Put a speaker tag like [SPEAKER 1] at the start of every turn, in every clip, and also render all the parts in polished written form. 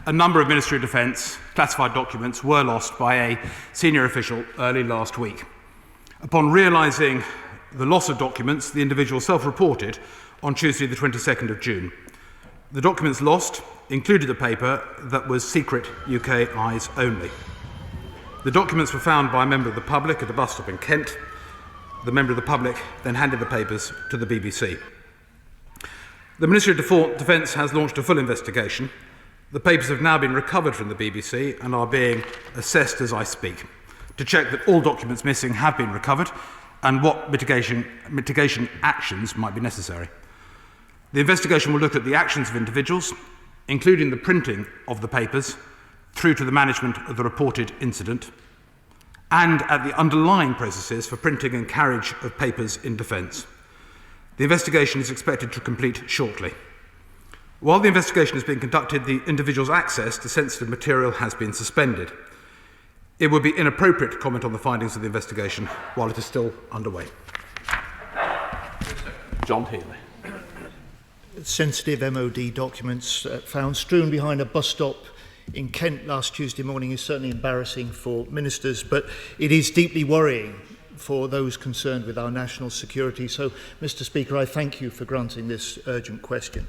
[SPEAKER 1] a number of Ministry of Defence classified documents were lost by a senior official early last week. Upon realising the loss of documents, the individual self-reported on Tuesday the 22nd of June. The documents lost included a paper that was secret UK eyes only. The documents were found by a member of the public at a bus stop in Kent. The member of the public then handed the papers to the BBC. The Ministry of Defence has launched a full investigation. The papers have now been recovered from the BBC and are being assessed as I speak to check that all documents missing have been recovered and what mitigation actions might be necessary. The investigation will look at the actions of individuals, including the printing of the papers, through to the management of the reported incident, and at the underlying processes for printing and carriage of papers in defence. The investigation is expected to complete shortly. While the investigation is being conducted, the individual's access to sensitive material has been suspended. It would be inappropriate to comment on the findings of the investigation while it is still underway.
[SPEAKER 2] John Healey.
[SPEAKER 3] Sensitive MOD documents found strewn behind a bus stop in Kent last Tuesday morning is certainly embarrassing for ministers, but it is deeply worrying for those concerned with our national security. So, Mr. Speaker, I thank you for granting this urgent question.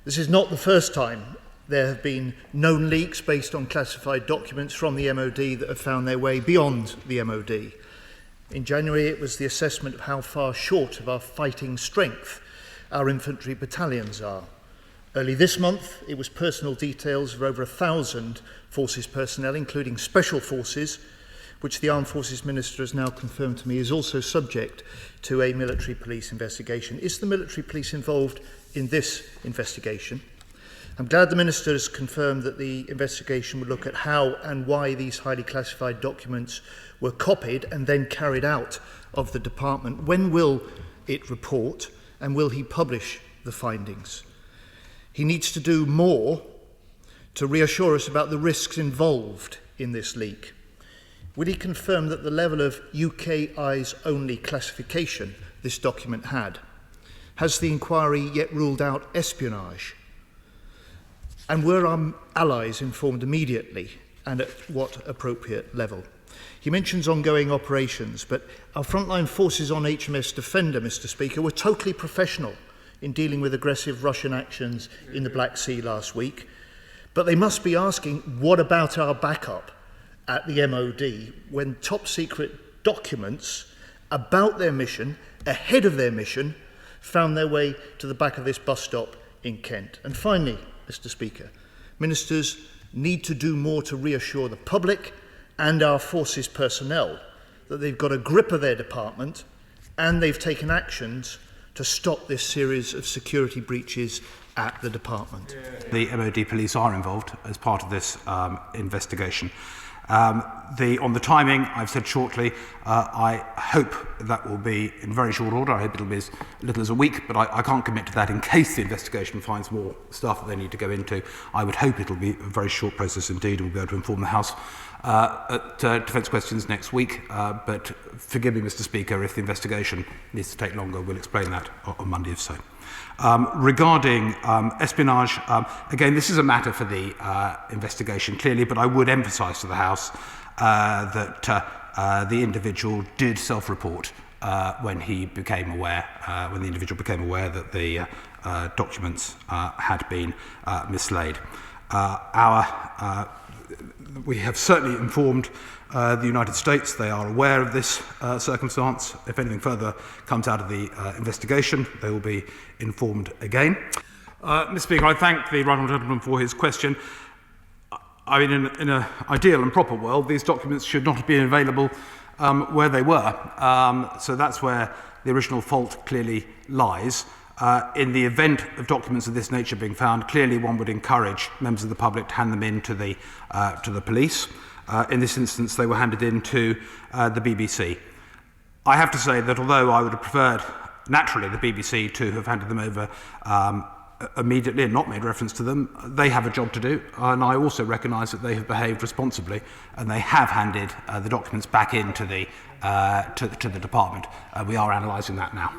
[SPEAKER 3] This is not the first time there have been known leaks based on classified documents from the MOD that have found their way beyond the MOD. In January, it was the assessment of how far short of our fighting strength our infantry battalions are. Early this month, it was personal details of over 1,000 forces personnel, including special forces, which the Armed Forces Minister has now confirmed to me is also subject to a military police investigation. Is the military police involved in this investigation? I'm glad the Minister has confirmed that the investigation will look at how and why these highly classified documents were copied and then carried out of the department. When will it report, and will he publish the findings? He needs to do more to reassure us about the risks involved in this leak. Will he confirm that the level of UK eyes only classification this document had? Has the inquiry yet ruled out espionage? And were our allies informed immediately and at what appropriate level? He mentions ongoing operations, but our frontline forces on HMS Defender, Mr. Speaker, were totally professional in dealing with aggressive Russian actions in the Black Sea last week. But they must be asking, what about our backup at the MOD when top secret documents about their mission, ahead of their mission, found their way to the back of this bus stop in Kent? And finally, Mr. Speaker, ministers need to do more to reassure the public and our forces personnel that they've got a grip of their department and they've taken actions to stop this series of security breaches at the department.
[SPEAKER 1] The MOD police are involved as part of this investigation. On the timing, I've said shortly, I hope that will be in very short order. I hope it'll be as little as a week, but I can't commit to that in case the investigation finds more stuff that they need to go into. I would hope it'll be a very short process indeed, and we'll be able to inform the House at Defence Questions next week. But forgive me, Mr. Speaker, if the investigation needs to take longer, we'll explain that on Monday if so. Regarding espionage, again, this is a matter for the investigation, clearly, but I would emphasise to the House that the individual did self-report when the individual became aware that the documents had been mislaid. We have certainly informed the United States. They are aware of this circumstance. If anything further comes out of the investigation, they will be informed again. Mr. Speaker, I thank the right honourable gentleman for his question. I mean, in an ideal and proper world, these documents should not have been available where they were. So that's where the original fault clearly lies. In the event of documents of this nature being found, clearly one would encourage members of the public to hand them in to the police. In this instance, they were handed in to the BBC. I have to say that although I would have preferred, naturally, the BBC to have handed them over immediately and not made reference to them, they have a job to do, and I also recognise that they have behaved responsibly, and they have handed the documents back into the department. We are analysing that now.